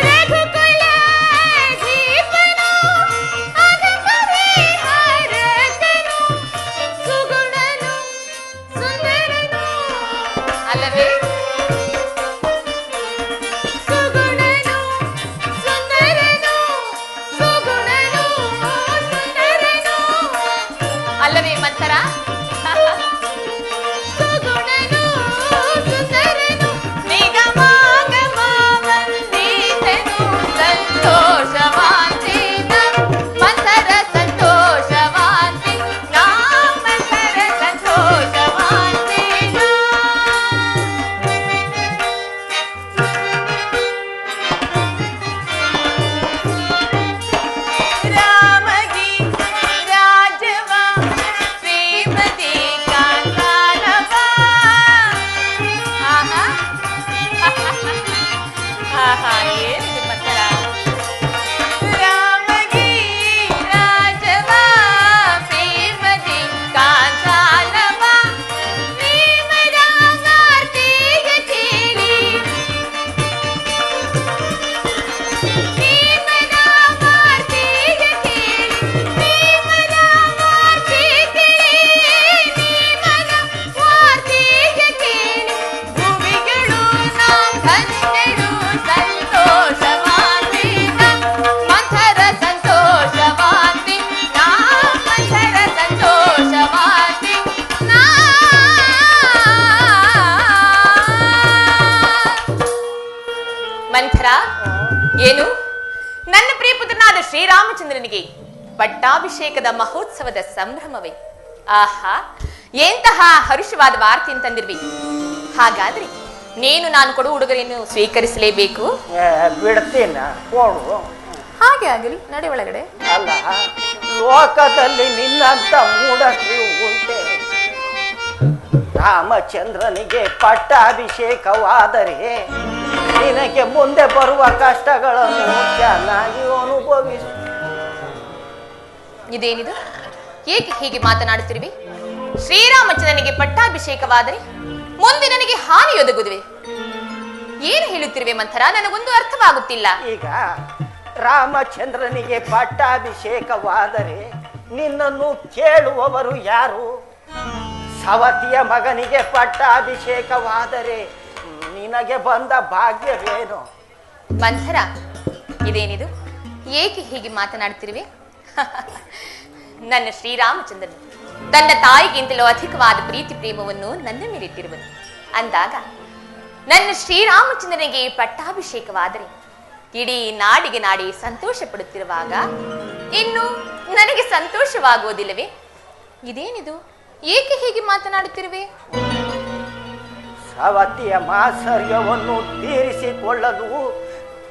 ರಘುಕುಲ ಜೀವನು ಅಜ ಪರಿಹಾರಕನು ಸುಗುಣನು ಸುಂದರನು ಅಲ್ಲವೇ? ಸುಗುಣನು ಸುಂದರನು ಸುಗುಣನು ಸುಂದರನು ಅಲ್ಲವೇ ಮಂಥರ? ಸುಗುಣನು ಸುಂದರನು ನಿಗಮಾಗಮ ವಂದಿತನು ಸಂತೋಷವಾಂತಿನ ಮಂಥರ ಸಂತೋಷವಾಂತಿ ನಾ ಮಂಥರ ಸಂತೋಷವಾಂತಿನ. ರಾಮಗಿ ರಾಜವ ಶ್ರೀಮತಿ ಕಾಂತಾನವ. ಆಹಾ ಆಹಾ, ಏನಿದೆ ಮಂಥರ? ರಾಮಗಿ ರಾಜವ ಶ್ರೀಮತಿ ಕಾಂತಾನವ ನೇಮದ ವಾರ್ತೆಯ ಕೇಳಿ, ನೇಮದ ವಾರ್ತೆಯ ಕೇಳಿ, ನೇಮದ ವಾರ್ತೆ ಕೇಳಿ, ನೇಮದ ವಾರ್ತೆಯ ಕೇಳಿ ಭುವಿಗಳು ನಾಂ ಧನ್ಯರು ಸಂತೋಷವಾಂತಿ ಮಂಥರ ಸಂತೋಷವಾಂತಿ ನಾ ಮಂಥರ ಸಂತೋಷವಾಂತಿ ನಾ. ಮಂಥರ ಏನು? ನನ್ನ ಪ್ರಿಯ ಪುತ್ರನಾದ ಶ್ರೀರಾಮಚಂದ್ರನಿಗೆ ಪಟ್ಟಾಭಿಷೇಕದ ಮಹೋತ್ಸವದ ಸಂಭ್ರಮವೇ? ಆಹಾ, ಎಂತಹ ಹರುಷವಾದ ವಾರ್ತೆಯನ್ನು ತಂದಿರ್ವಿ. ಹಾಗಾದ್ರೆ ನೀನು ನಾನು ಕೊಡುವ ಉಡುಗೊರೆಯನ್ನು ಸ್ವೀಕರಿಸಲೇಬೇಕು. ಬಿಡ್ತೀನ ಕೊಡು. ಹಾಗೆ ಆಗಲಿ, ನಡೆ ಒಳಗಡೆ. ಅಲ್ಲ, ಲೋಕದಲ್ಲಿ ನಿನ್ನಂತ ಮೂಢಶ್ರೀ ಉಂಟೆ? ರಾಮಚಂದ್ರನಿಗೆ ಪಟ್ಟಾಭಿಷೇಕವಾದರೆ ನಿನಗೆ ಮುಂದೆ ಬರುವ ಕಷ್ಟಗಳನ್ನು ಚೆನ್ನಾಗಿ ಅನುಭವಿಸು. ಇದೇನಿದು? ಏಕೆ ಹೀಗೆ ಮಾತನಾಡುತ್ತಿರುವೆ? ಶ್ರೀರಾಮಚಂದ್ರನಿಗೆ ಪಟ್ಟಾಭಿಷೇಕವಾದರೆ ಮುಂದೆ ನನಗೆ ಹಾನಿಯೊದಗುದುವೆ. ಏನು ಹೇಳುತ್ತಿರುವೆ ಮಂಥರ? ನನಗೊಂದು ಅರ್ಥವಾಗುತ್ತಿಲ್ಲ. ಈಗ ರಾಮಚಂದ್ರನಿಗೆ ಪಟ್ಟಾಭಿಷೇಕವಾದರೆ ನಿನ್ನನ್ನು ಕೇಳುವವರು ಯಾರು? ಸವತಿಯ ಮಗನಿಗೆ ಪಟ್ಟಾಭಿಷೇಕವಾದರೆ ನಿನಗೆ ಬಂದ ಭಾಗ್ಯವೇನು? ಮಂಥರ, ಇದೇನಿದು? ಏಕೆ ಹೀಗೆ ಮಾತನಾಡುತ್ತಿರುವೆ? ನನ್ನ ಶ್ರೀರಾಮಚಂದ್ರನು ತನ್ನ ತಾಯಿಗಿಂತಲೂ ಅಧಿಕವಾದ ಪ್ರೀತಿ ಪ್ರೇಮವನ್ನು ನನ್ನ ಮೇಲಿಟ್ಟಿರುವನು ಅಂದಾಗ ನನ್ನ ಶ್ರೀರಾಮಚಂದ್ರನಿಗೆ ಪಟ್ಟಾಭಿಷೇಕವಾದರೆ ಇಡೀ ನಾಡಿಗೆ ನಾಡಿ ಸಂತೋಷ ಪಡುತ್ತಿರುವಾಗ ಇನ್ನು ನನಗೆ ಸಂತೋಷವಾಗುವುದಿಲ್ಲವೇ? ಇದೇನಿದು? ಏಕೆ ಹೀಗೆ ಮಾತನಾಡುತ್ತಿರುವೆ? ಸವತಿಯ ಮಾತ್ಸರ್ಯವನ್ನು ತೀರಿಸಿಕೊಳ್ಳಲು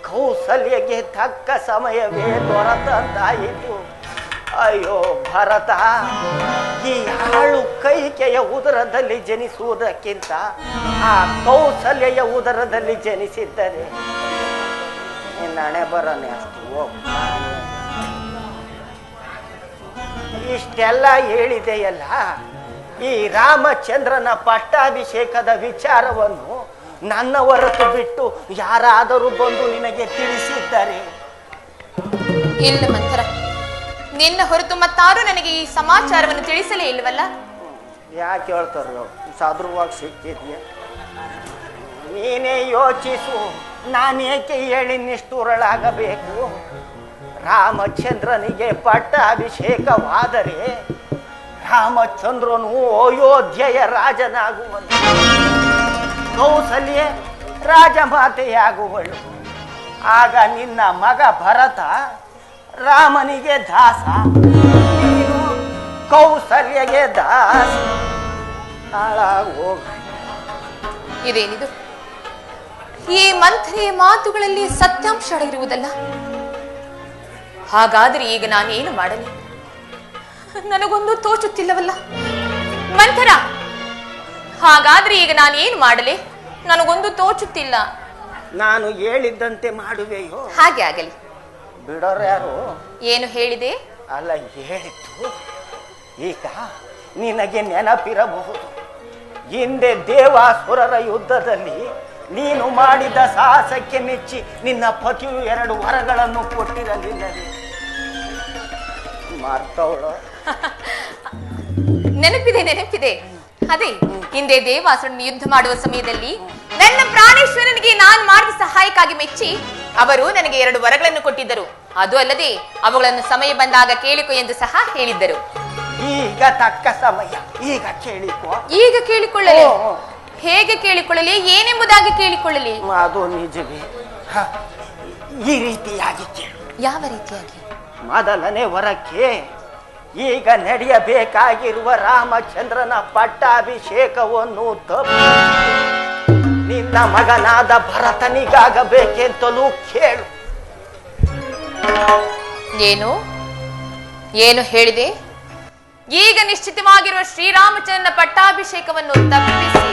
ಕೌಸಲ್ಯಗೆ ತಕ್ಕ ಸಮಯವೇ ದೊರೆತಂತಾಯಿತು. ಅಯ್ಯೋ ಭರತ, ಈ ಹಾಳು ಕೈಕೆಯ ಉದರದಲ್ಲಿ ಜನಿಸುವುದಕ್ಕಿಂತ ಆ ಕೌಸಲ್ಯ ಉದರದಲ್ಲಿ ಜನಿಸಿದ್ದರೆ ನಿನ್ನ ಹಣೆ ಬರನೆ ಅಷ್ಟು. ಇಷ್ಟೆಲ್ಲ ಹೇಳಿದೆಯಲ್ಲ, ಈ ರಾಮಚಂದ್ರನ ಪಟ್ಟಾಭಿಷೇಕದ ವಿಚಾರವನ್ನು ನನ್ನ ಹೊರತು ಬಿಟ್ಟು ಯಾರಾದರೂ ಬಂದು ನಿನಗೆ ತಿಳಿಸಿದ್ದಾರೆ? ಇಲ್ಲ ಮಂಥರ, ನಿನ್ನ ಹೊರತು ಮತ್ತಾರು ನನಗೆ ಈ ಸಮಾಚಾರವನ್ನು ತಿಳಿಸಲೇ ಇಲ್ಲವಲ್ಲ. ಯಾಕೆ ಹೇಳ್ತಾರ? ಸಾಧುವಾಗಿ ಸಿಕ್ಕಿದ್ಯಾ? ನೀನೇ ಯೋಚಿಸು, ನಾನೇಕೆ ಹೇಳಿ ನಿಷ್ಠುರಳಾಗಬೇಕು? ರಾಮಚಂದ್ರನಿಗೆ ಪಟ್ಟಾಭಿಷೇಕವಾದರೆ ರಾಮಚಂದ್ರನು ಅಯೋಧ್ಯೆಯ ರಾಜನಾಗುವನು, ಕೌಸಲ್ಯೆ ರಾಜಮಾತೆಯಾಗುವಳು. ಆಗ ನಿನ್ನ ಮಗ ಭರತ ರಾಮನಿಗೆ ದಾಸ, ನೀನು ಕೌಸಲ್ಯಗೆ ದಾಸ. ಹಾಳಾಗೋಗ. ಇದೇನಿದು? ಈ ಮಂಥರೆಯ ಮಾತುಗಳಲ್ಲಿ ಸತ್ಯಾಂಶ ಅಡಗಿರುವುದಲ್ಲ. ಹಾಗಾದ್ರೆ ಈಗ ನಾನೇನು ಮಾಡಲಿ? ನನಗೊಂದು ತೋಚುತ್ತಿಲ್ಲವಲ್ಲ. ಮಂಥರ, ಹಾಗಾದ್ರೆ ಈಗ ನಾನೇನು ಮಾಡಲಿ? ನನಗೊಂದು ತೋಚುತ್ತಿಲ್ಲ. ನಾನು ಹೇಳಿದ್ದಂತೆ ಮಾಡುವೆಯೋ? ಹಾಗೆ ಆಗಲಿ. ಬಿಡೋರು ಯಾರು? ಏನು ಹೇಳಿದೆ? ಅಲ್ಲ, ಹೇಳಿದ್ದು ಈಗ ನಿನಗೆ ನೆನಪಿರಬಹುದು, ಹಿಂದೆ ದೇವಾಸುರರ ಯುದ್ಧದಲ್ಲಿ ನೀನು ಮಾಡಿದ ಸಾಹಸಕ್ಕೆ ಮೆಚ್ಚಿ ನಿನ್ನ ಪತಿಯು 2 ವರಗಳನ್ನು ಕೊಟ್ಟಿರಲಿಲ್ಲವೇ? ಮಾರ್ತವಳು. ನೆನಪಿದೆ. ಅದೇ ಹಿಂದೆ ದೇವಾಸುರನ ಯುದ್ಧ ಮಾಡುವ ಸಮಯದಲ್ಲಿ ನನ್ನ ಪ್ರಾಣೇಶ್ವರನಿಗೆ ನಾನು ಮಾಡಿದ ಸಹಾಯಕ್ಕಾಗಿ ಮೆಚ್ಚಿ ಅವರು ನನಗೆ 2 ವರಗಳನ್ನು ಕೊಟ್ಟಿದ್ದರು. ಅದು ಅಲ್ಲದೆ ಅವುಗಳನ್ನು ಸಮಯ ಬಂದಾಗ ಕೇಳಿಕೊ ಎಂದು ಸಹ ಹೇಳಿದ್ದರು. ಈಗ ತಕ್ಕ ಸಮಯ, ಈಗ ಕೇಳಿಕೊ. ಈಗ ಕೇಳಿಕೊಳ್ಳಲಿ? ಹೇಗೆ ಕೇಳಿಕೊಳ್ಳಲಿ? ಏನೆಂಬುದಾಗಿ ಕೇಳಿಕೊಳ್ಳಲಿ? ಅದು ನಿಜವೇ. ಈ ರೀತಿಯಾಗಿ ಕೇಳು. ಯಾವ ರೀತಿಯಾಗಿ? ಮೊದಲನೇ ವರಕ್ಕೆ ಈಗ ನಡೆಯಬೇಕಾಗಿರುವ ರಾಮಚಂದ್ರನ ಪಟ್ಟಾಭಿಷೇಕವನ್ನು ನಿನ್ನ ಮಗನಾದ ಭರತನಿಗಾಗಬೇಕೆಂತಲೂ ಕೇಳು. ಏನು ಹೇಳಿದೆ? ಈಗ ನಿಶ್ಚಿತವಾಗಿರುವ ಶ್ರೀರಾಮಚಂದ್ರನ ಪಟ್ಟಾಭಿಷೇಕವನ್ನು ತಪ್ಪಿಸಿ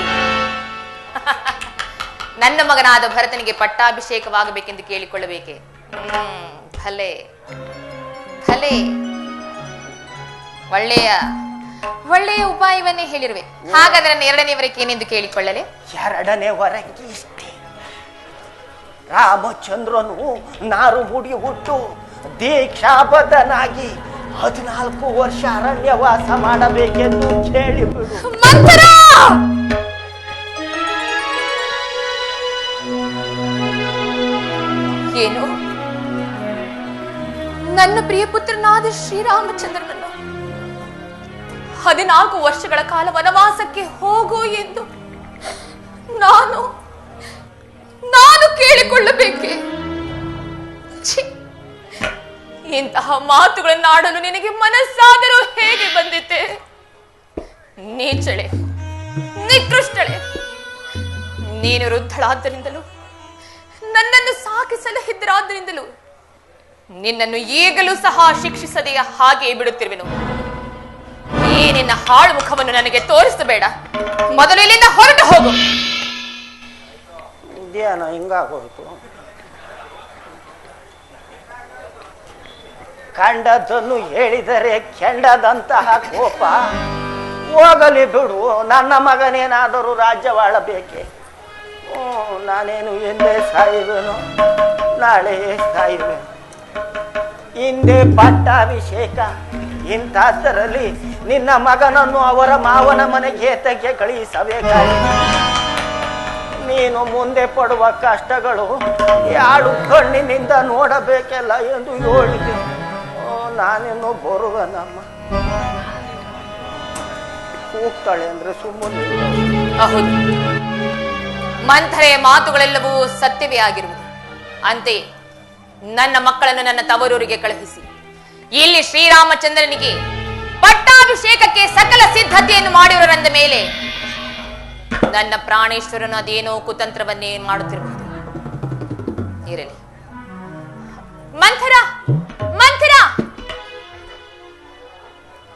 ನನ್ನ ಮಗನಾದ ಭರತನಿಗೆ ಪಟ್ಟಾಭಿಷೇಕವಾಗಬೇಕೆಂದು ಕೇಳಿಕೊಳ್ಳಬೇಕೆ? ಭಲೆ ಭಲೆ, ಒಳ್ಳೆಯ ಉಪಾಯವನ್ನೇ ಹೇಳಿರುವೆ. ಹಾಗಾದ್ರೆ ನನ್ನ 2ನೇ ವರಕ್ಕೆ ಏನೆಂದು ಕೇಳಿಕೊಳ್ಳಲೆ? 2ನೇ ವರಕ್ಕೆ ಇಷ್ಟೇ. ರಾಮಚಂದ್ರನು ನಾರು ಮುಡಿ ಹುಟ್ಟು ದೀಕ್ಷಾಬದ್ಧನಾಗಿ 14 ವರ್ಷ ಅರಣ್ಯವಾಸ ಮಾಡಬೇಕೆಂದು ಕೇಳಿಬಿಡು. ಏನು? ನನ್ನ ಪ್ರಿಯ ಪುತ್ರನಾದ ಶ್ರೀರಾಮಚಂದ್ರನನ್ನು 14 ವರ್ಷಗಳ ಕಾಲ ವನವಾಸಕ್ಕೆ ಹೋಗು ಎಂದು ನಾನು ಕೇಳಿಕೊಳ್ಳಬೇಕೆ? ಇಂತಹ ಮಾತುಗಳನ್ನು ಆಡಲು ನಿನಗೆ ಮನಸ್ಸಾದರೂ ಹೇಗೆ ಬಂದಿತ್ತೆ? ನೀಚಳೆ, ನಿಕೃಷ್ಟಳೆ. ನೀನು ವೃದ್ಧಳಾದ್ದರಿಂದಲೂ ನನ್ನನ್ನು ಸಾಕಿಸಲಹಿದ್ದರಾದ್ದರಿಂದಲೂ ನಿನ್ನನ್ನು ಈಗಲೂ ಸಹ ಶಿಕ್ಷಿಸದೆಯ ಹಾಗೆ ಬಿಡುತ್ತಿರುವೆನು. ಈ ನಿನ್ನ ಹಾಳು ಮುಖವನ್ನು ನನಗೆ ತೋರಿಸಬೇಡ. ಮೊದಲು ಇಲ್ಲಿಂದ ಹೊರಟು ಹೋಗು. ಇದೇನೋ ಹಿಂಗಾಗೋಯ್ತು. ಕಂಡದನ್ನು ಹೇಳಿದರೆ ಕೆಂಡದಂತಹ ಕೋಪ. ಹೋಗಲಿ ಬಿಡು, ನನ್ನ ಮಗನೇನಾದರೂ ರಾಜ್ಯವಾಳಬೇಕೆ? ನಾನೇನು ಎಂದೇ ಸಾಯುವೆನು, ನಾಳೆ ಸಾಯುವೆನು. ಹಿಂದೆ ಪಟ್ಟಾಭಿಷೇಕ, ಇಂಥದ್ದರಲ್ಲಿ ನಿನ್ನ ಮಗನನ್ನು ಅವರ ಮಾವನ ಮನೆಗೆ ತೆಗೆ ಕಳುಹಿಸಬೇಕಾಗಿದೆ. ನೀನು ಮುಂದೆ ಪಡುವ ಕಷ್ಟಗಳು 2 ಕಣ್ಣಿನಿಂದ ನೋಡಬೇಕಲ್ಲ ಎಂದು ಹೇಳಿದೆ. ನಾನಿನ್ನು ಬರುವನಮ್ಮ. ಕೂಗ್ತಾಳೆ ಅಂದ್ರೆ ಸುಮ್ಮನೆ. ಹೌದು, ಮಂಥರೆಯ ಮಾತುಗಳೆಲ್ಲವೂ ಸತ್ಯವೇ ಆಗಿರುವುದು. ಅಂತೆಯೇ ನನ್ನ ಮಕ್ಕಳನ್ನು ನನ್ನ ತವರೂರಿಗೆ ಕಳುಹಿಸಿ ಇಲ್ಲಿ ಶ್ರೀರಾಮಚಂದ್ರನಿಗೆ ಪಟ್ಟಾಭಿಷೇಕಕ್ಕೆ ಸಕಲ ಸಿದ್ಧತೆಯನ್ನು ಮಾಡಿರುವಂದ ಮೇಲೆ ನನ್ನ ಪ್ರಾಣೇಶ್ವರನು ಅದೇನೋ ಕುತಂತ್ರವನ್ನೇ ಮಾಡುತ್ತಿರಬಹುದು. ಇರಲಿ. ಮಂಥರ, ಮಂಥರ,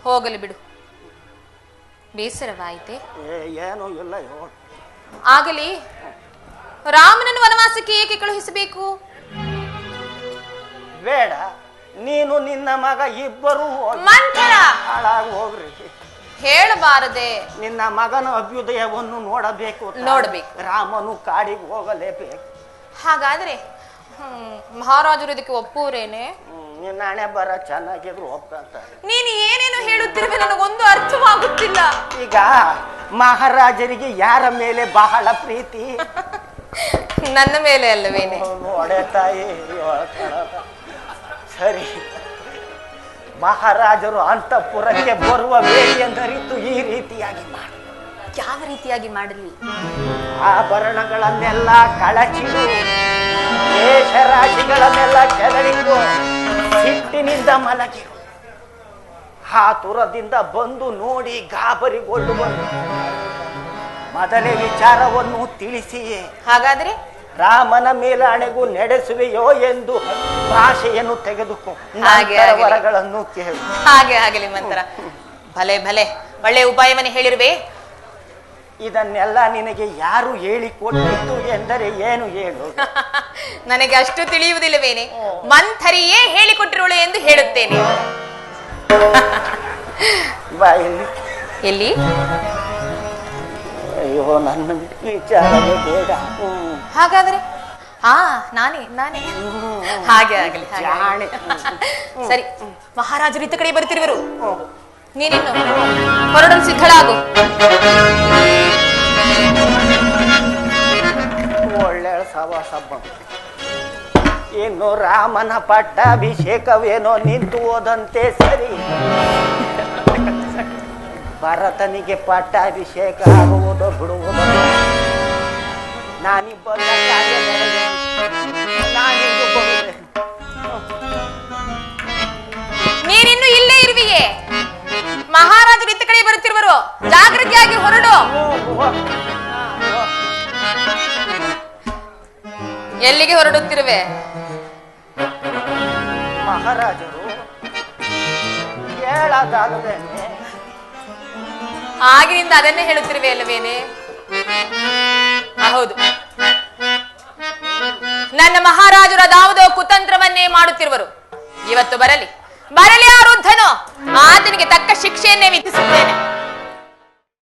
ಹೋಗಲಿ ಬಿಡು. ಬೇಸರವಾಯಿತೆ? ಏನೂ ಇಲ್ಲ. ಆಗಲಿ. ರಾಮನನ್ನು ವನವಾಸಕ್ಕೆ ಏಕೆ ಕಳುಹಿಸಬೇಕು? ಬೇಡ, ನೀನು ನಿನ್ನ ಮಗ ಇಬ್ಬರು ಮಂಥರ, ಹಾಳಾಗಿ ಹೋಗ್ರಿ. ಹೇಳಬಾರದೆ. ನಿನ್ನ ಮಗನ ಅಭ್ಯುದಯವನ್ನು ನೋಡಬೇಕು. ರಾಮನು ಕಾಡಿಗೆ ಹೋಗಲೇಬೇಕು. ಹಾಗಾದ್ರೆ ಮಹಾರಾಜರು ಇದಕ್ಕೆ ಒಪ್ಪುವರೇನೆ? ನಿನ್ನ ಹಣೆ ಬರ ಚೆನ್ನಾಗಿದ್ರು ಒಪ್ಕೊಂತಾರೆ. ನೀನು ಏನೇನು ಹೇಳುತ್ತಿರುವೆ ನನಗೊಂದು ಅರ್ಥವಾಗುತ್ತಿಲ್ಲ. ಈಗ ಮಹಾರಾಜರಿಗೆ ಯಾರ ಮೇಲೆ ಬಹಳ ಪ್ರೀತಿ? ನನ್ನ ಮೇಲೆ ಅಲ್ಲವೇನೆ? ನೋಡೆ ತಾಯಿ. ಸರಿ, ಮಹಾರಾಜರು ಅಂತಃಪುರಕ್ಕೆ ಬರುವ ವೇಳೆಯಂದರಿತು ಈ ರೀತಿಯಾಗಿ ಮಾಡಿ. ಯಾವ ರೀತಿಯಾಗಿ ಮಾಡಲಿ? ಆಭರಣಗಳನ್ನೆಲ್ಲ ಕಳಚಿಡು, ವೇಷರಾಶಿಗಳನ್ನೆಲ್ಲ ಕೆದರಿದು, ಸಿಟ್ಟಿನಿಂದ ಮಲಗಿರು. ಆತುರದಿಂದ ಬಂದು ನೋಡಿ ಗಾಬರಿಗೊಳ್ಳುವರು. ಮೊದಲೇ ವಿಚಾರವನ್ನು ತಿಳಿಸಿಯೇ ಹಾಗಾದ್ರೆ ರಾಮನ ಮೇಲಾಣೆಗೂ ನಡೆಸುವೆಯೋ ಎಂದು ಭಾಷೆಯನ್ನು ತೆಗೆದುಕೋ, ಹಾಗೆ ವರಗಳನ್ನು ಕೇಳು. ಹಾಗೆ ಆಗಲಿ ಮಂತ್ರ. ಭಲೆ ಭಲೆ, ಒಳ್ಳೆ ಉಪಾಯವನ್ನೇ ಹೇಳಿರುವೆ. ಇದನ್ನೆಲ್ಲ ನಿನಗೆ ಯಾರು ಹೇಳಿಕೊಟ್ಟಿದ್ದು ಎಂದರೆ ಏನು ಹೇಳು? ನನಗೆ ಅಷ್ಟು ತಿಳಿಯುವುದಿಲ್ಲವೇನೆ? ಮಂಥರಿಯೇ ಹೇಳಿಕೊಟ್ಟಿರೋಳು ಎಂದು ಹೇಳುತ್ತೇನೆ. ಬಾ ಇಲ್ಲಿ. ಎಲ್ಲಿ? ಅಯ್ಯೋ, ನನ್ನ ವಿಚಾರವೇ ಬೇಡ. ಹಾಗಾದ್ರೆ ನಾನೇ ನಾನೇ ಹಾಗೆ ಆಗಲಿ. ಜಾಣೆ. ಸರಿ, ಮಹಾರಾಜರು ಇತ್ತ ಕಡೆ ಬರುತ್ತಿರುವರು. ನೀನಿನ್ನು ಹೊರಡಲು ಸಿದ್ಧಳಾಗು. ಒಳ್ಳೆ ಸವಾಸ ಬಂತು. ಇನ್ನು ರಾಮನ ಪಟ್ಟಾಭಿಷೇಕವೇನೋ ನಿಂತು ಹೋದಂತೆ. ಸರಿ, ಭರತನಿಗೆ ಪಟ್ಟಾಭಿಷೇಕ ಆಗುವುದೋ ಬಿಡುವುದೋ ನಾನಿಬ್ಬರು ನೀನಿನ್ನು ಇಲ್ಲೇ ಇರುವಿಯೇ? ಮಹಾರಾಜರು ಇತ್ತ ಕಡೆ ಬರುತ್ತಿರುವರು. ಜಾಗೃತಿಯಾಗಿ ಹೊರಡು. ಎಲ್ಲಿಗೆ ಹೊರಡುತ್ತಿರುವೆ? ಮಹಾರಾಜರು ಹೇಳದಾಗದೆ ಆಗಿನಿಂದ ಅದನ್ನೇ ಹೇಳುತ್ತಿರುವೆ ಅಲ್ಲವೇನೆ? ಹೌದು, ನನ್ನ ಮಹಾರಾಜರು ಅದಾವುದೋ ಕುತಂತ್ರವನ್ನೇ ಮಾಡುತ್ತಿರುವರು. ಇವತ್ತು ಬರಲಿ ಬರಲಿ ಆ ವೃದ್ಧನು, ಆತನಿಗೆ ತಕ್ಕ ಶಿಕ್ಷೆಯನ್ನೇ ವಿಧಿಸುತ್ತೇನೆ.